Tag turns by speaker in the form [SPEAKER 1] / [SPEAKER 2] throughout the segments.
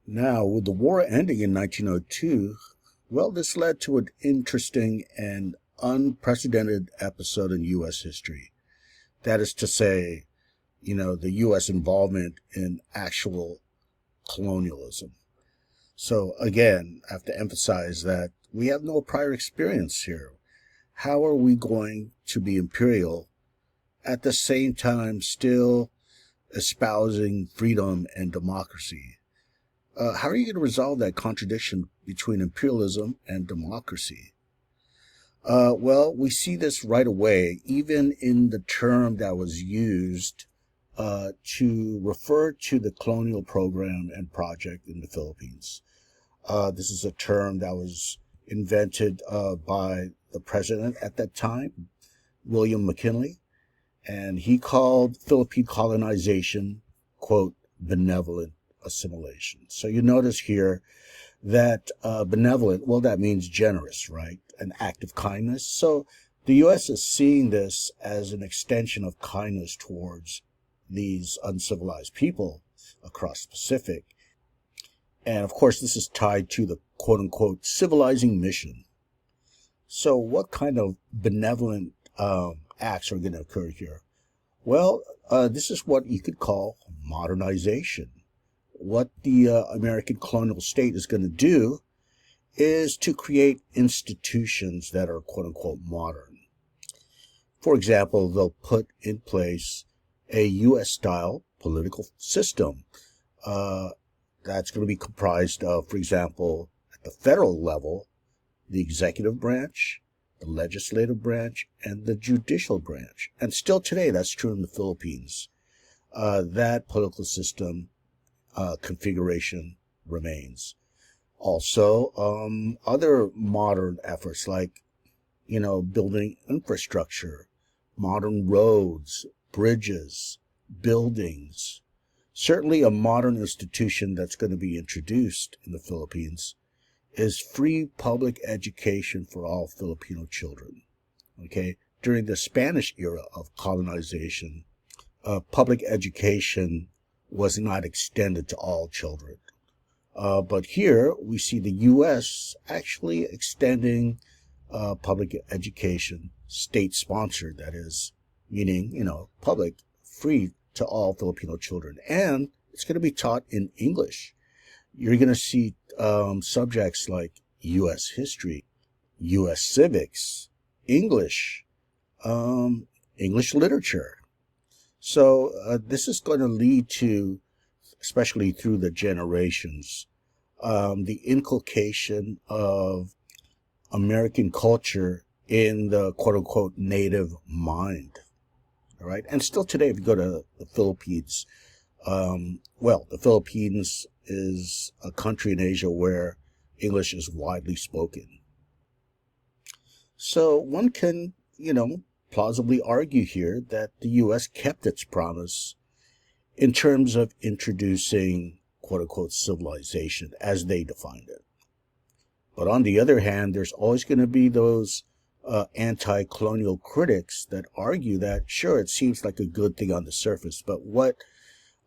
[SPEAKER 1] Now, with the war ending in 1902, well, this led to an interesting and unprecedented episode in U.S. history. That is to say, the U.S. involvement in actual colonialism. So again, I have to emphasize that we have no prior experience here. How are we going to be imperial at the same time still espousing freedom and democracy? How are you going to resolve that contradiction between imperialism and democracy? Well, we see this right away, even in the term that was used to refer to the colonial program and project in the Philippines. This is a term that was invented by the president at that time, William McKinley, and he called Philippine colonization, quote, benevolent assimilation. So you notice here that benevolent, well, that means generous, right? An act of kindness. So the U.S. is seeing this as an extension of kindness towards these uncivilized people across the Pacific. And of course, this is tied to the quote unquote civilizing mission. So what kind of benevolent acts are going to occur here? Well, this is what you could call modernization. What the American colonial state is going to do is to create institutions that are quote unquote modern. For example, they'll put in place a U.S. style political system that's going to be comprised of, for example, at the federal level, the executive branch, the legislative branch, and the judicial branch. And still today, that's true in the Philippines. That political system configuration remains. Also, other modern efforts like, building infrastructure, modern roads, bridges, buildings. Certainly a modern institution that's going to be introduced in the Philippines is free public education for all Filipino children. Okay, during the Spanish era of colonization, public education was not extended to all children. But here we see the U.S. actually extending public education, state-sponsored, that is, meaning, public, free to all Filipino children. And it's going to be taught in English. You're going to see subjects like U.S. history, U.S. civics, English, English literature. So this is going to lead to, especially through the generations, the inculcation of American culture in the quote-unquote native mind. All right, and still today, if you go to the Philippines, the Philippines is a country in Asia where English is widely spoken. So one can, plausibly argue here that the U.S. kept its promise in terms of introducing quote-unquote civilization as they defined it. But on the other hand, there's always going to be those anti-colonial critics that argue that, sure, it seems like a good thing on the surface, but what,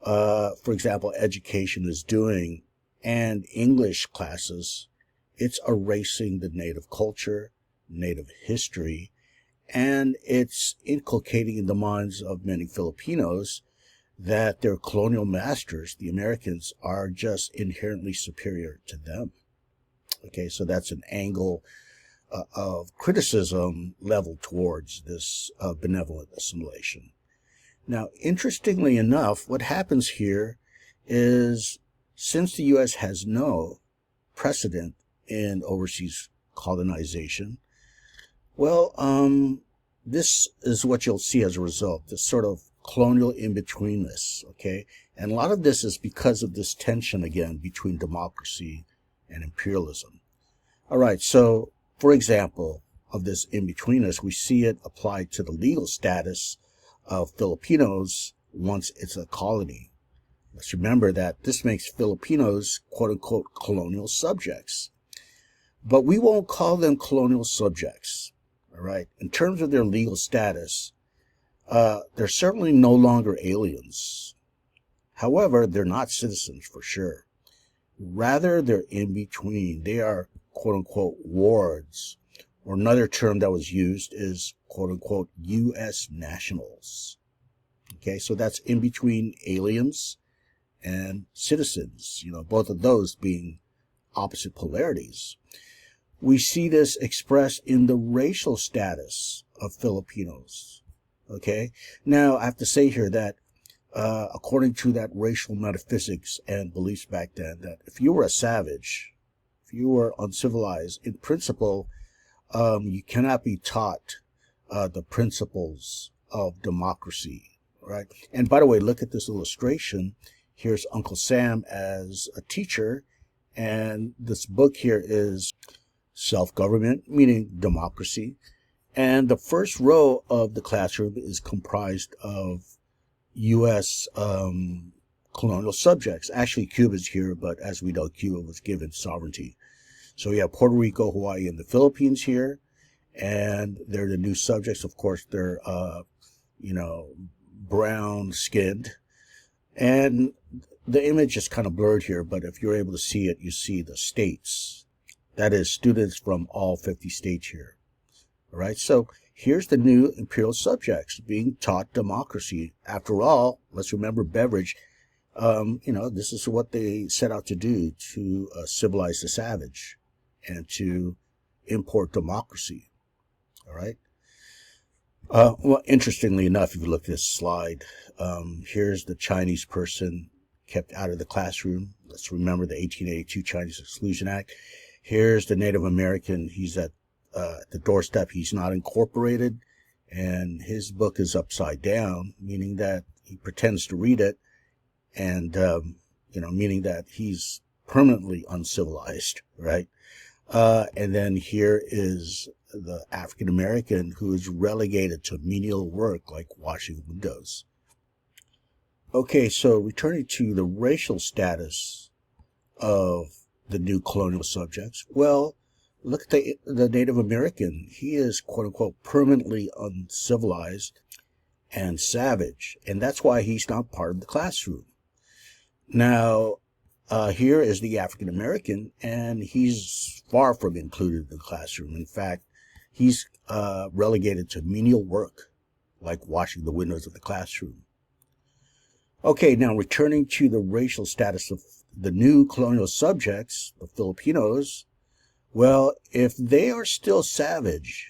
[SPEAKER 1] for example, education is doing and English classes, it's erasing the native culture, native history, and it's inculcating in the minds of many Filipinos that their colonial masters, the Americans, are just inherently superior to them. Okay, so that's an angle of criticism leveled towards this benevolent assimilation. Now, interestingly enough, what happens here is, since the U.S. has no precedent in overseas colonization, well, this is what you'll see as a result, this sort of colonial in-betweenness, okay? And a lot of this is because of this tension, again, between democracy and imperialism. All right, so, for example, of this in-betweenness, we see it applied to the legal status of Filipinos once it's a colony. Let's remember that this makes Filipinos, quote-unquote, colonial subjects. But we won't call them colonial subjects, all right? In terms of their legal status, they're certainly no longer aliens. However, they're not citizens for sure. Rather, they're in between. They are quote unquote wards. Or another term that was used is quote unquote U.S. nationals. Okay, so that's in between aliens and citizens, both of those being opposite polarities. We see this expressed in the racial status of Filipinos. Okay, now I have to say here that according to that racial metaphysics and beliefs back then, that if you were a savage, if you were uncivilized, in principle, you cannot be taught the principles of democracy, right? And by the way, look at this illustration. Here's Uncle Sam as a teacher, and this book here is Self-Government, meaning democracy. And the first row of the classroom is comprised of U.S. Colonial subjects. Actually, Cuba's here, but as we know, Cuba was given sovereignty. So we have Puerto Rico, Hawaii, and the Philippines here. And they're the new subjects. Of course, they're, brown-skinned. And the image is kind of blurred here, but if you're able to see it, you see the states. That is, students from all 50 states here. All right, so here's the new imperial subjects being taught democracy. After all, let's remember Beveridge. This is what they set out to do, to civilize the savage and to import democracy. All right. Well, interestingly enough, if you look at this slide, here's the Chinese person kept out of the classroom. Let's remember the 1882 Chinese Exclusion Act. Here's the Native American. He's at the doorstep. He's not incorporated, and his book is upside down, meaning that he pretends to read it, and meaning that he's permanently uncivilized, right? And then here is the African American who is relegated to menial work like washing windows. Okay, so returning to the racial status of the new colonial subjects, well, look at the Native American. He is, quote unquote, permanently uncivilized and savage, and that's why he's not part of the classroom. Now, here is the African American, and he's far from included in the classroom. In fact, he's relegated to menial work, like washing the windows of the classroom. Okay, now returning to the racial status of the new colonial subjects, the Filipinos, well, if they are still savage,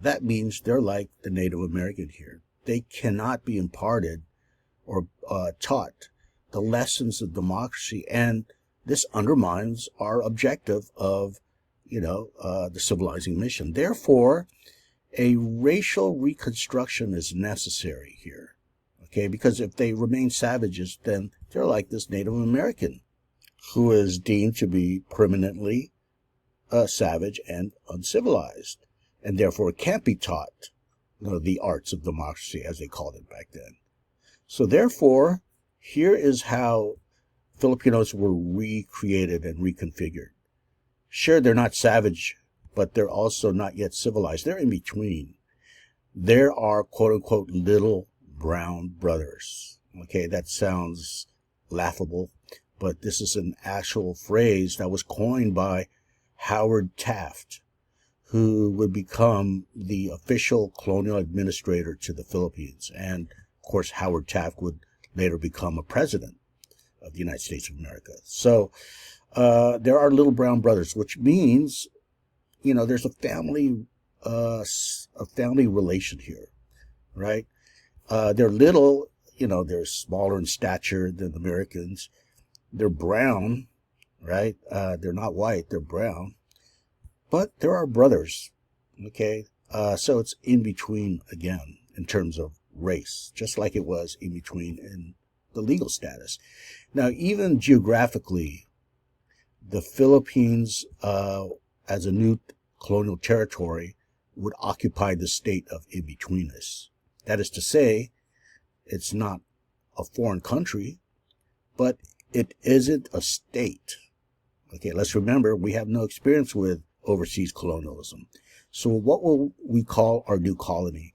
[SPEAKER 1] that means they're like the Native American here. They cannot be imparted or taught the lessons of democracy, and this undermines our objective of, the civilizing mission. Therefore, a racial reconstruction is necessary here, okay? Because if they remain savages, then they're like this Native American who is deemed to be permanently savage and uncivilized, and therefore can't be taught, the arts of democracy, as they called it back then. So therefore, here is how Filipinos were recreated and reconfigured. Sure, they're not savage, but they're also not yet civilized. They're in between. There are, quote unquote, little brown brothers. Okay, that sounds laughable, but this is an actual phrase that was coined by Howard Taft, who would become the official colonial administrator to the Philippines. And, of course, Howard Taft would later become a president of the United States of America. So there are little brown brothers, which means, there's a family relation here, right? They're little, they're smaller in stature than the Americans. They're brown, right? They're not white, they're brown. But there are brothers, okay? So it's in between again in terms of race, just like it was in between in the legal status. Now, even geographically, the Philippines, as a new colonial territory, would occupy the state of in-betweenness. That is to say, it's not a foreign country, but it isn't a state. Okay, let's remember, we have no experience with overseas colonialism. So what will we call our new colony?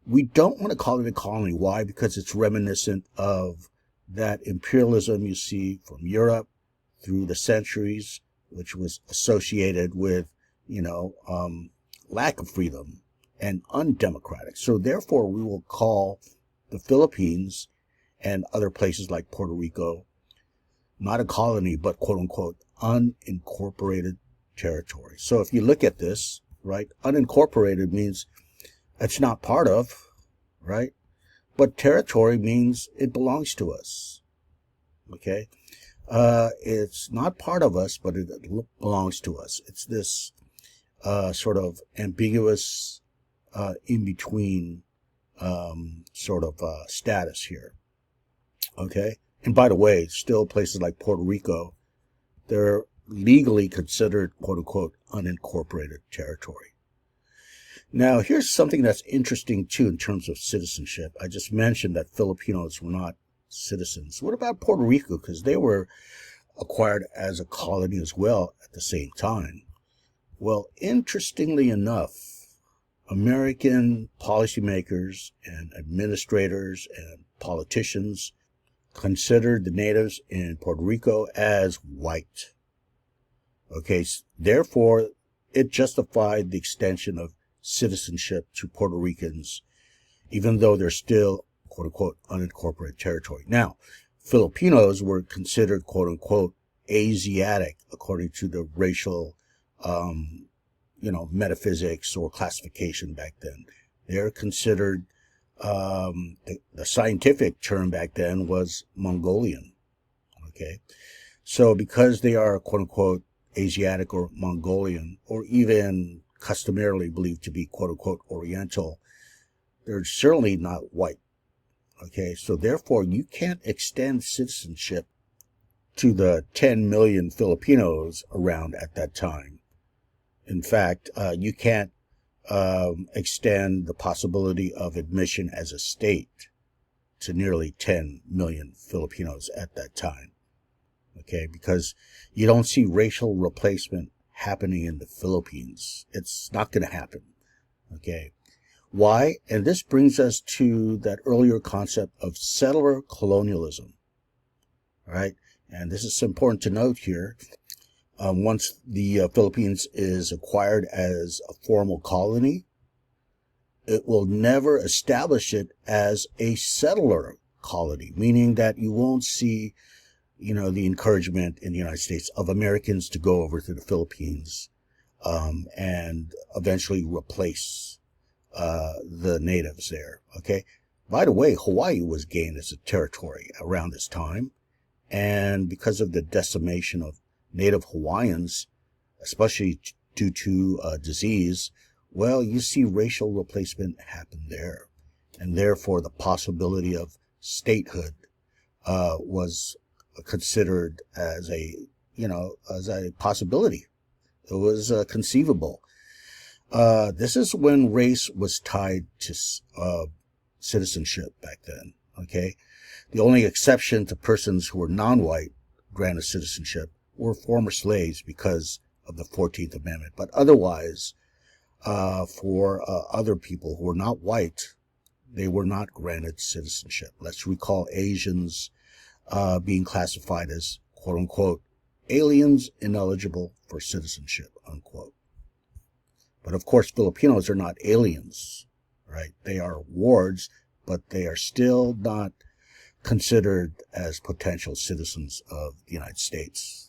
[SPEAKER 1] We don't want to call it a colony. Why? Because it's reminiscent of that imperialism you see from Europe, through the centuries, which was associated with, lack of freedom and undemocratic. So therefore, we will call the Philippines and other places like Puerto Rico not a colony, but quote unquote unincorporated territory. So if you look at this, right, unincorporated means it's not part of, right? But territory means it belongs to us. Okay? It's not part of us, but it belongs to us. It's this sort of ambiguous in-between status here. Okay? And by the way, still places like Puerto Rico, they're legally considered, quote unquote, unincorporated territory. Now, here's something that's interesting too in terms of citizenship. I just mentioned that Filipinos were not citizens. What about Puerto Rico? Because they were acquired as a colony as well at the same time. Well, interestingly enough, American policymakers and administrators and politicians considered the natives in Puerto Rico as white. Okay, therefore, it justified the extension of citizenship to Puerto Ricans, even though they're still, quote unquote, unincorporated territory. Now, Filipinos were considered, quote unquote, Asiatic, according to the racial, metaphysics or classification back then. They're considered, the scientific term back then was Mongolian. Okay. So because they are, quote unquote, Asiatic or Mongolian, or even customarily believed to be, quote unquote, Oriental, they're certainly not white. Okay. So therefore you can't extend citizenship to the 10 million Filipinos around at that time. In fact, you can't extend the possibility of admission as a state to nearly 10 million Filipinos at that time. Okay, because you don't see racial replacement happening in the Philippines. It's not going to happen. Okay, why? And this brings us to that earlier concept of settler colonialism. All right, and this is important to note here. Once the Philippines is acquired as a formal colony, it will never establish it as a settler colony, meaning that you won't see, the encouragement in the United States of Americans to go over to the Philippines and eventually replace the natives there. Okay. By the way, Hawaii was gained as a territory around this time, and because of the decimation of Native Hawaiians, especially due to disease, well, you see racial replacement happen there. And therefore, the possibility of statehood was considered as a possibility. It was conceivable. This is when race was tied to citizenship back then, okay? The only exception to persons who were non-white granted citizenship were former slaves because of the 14th Amendment. But otherwise, for other people who were not white, they were not granted citizenship. Let's recall Asians being classified as, quote unquote, aliens ineligible for citizenship, unquote. But of course, Filipinos are not aliens, right? They are wards, but they are still not considered as potential citizens of the United States.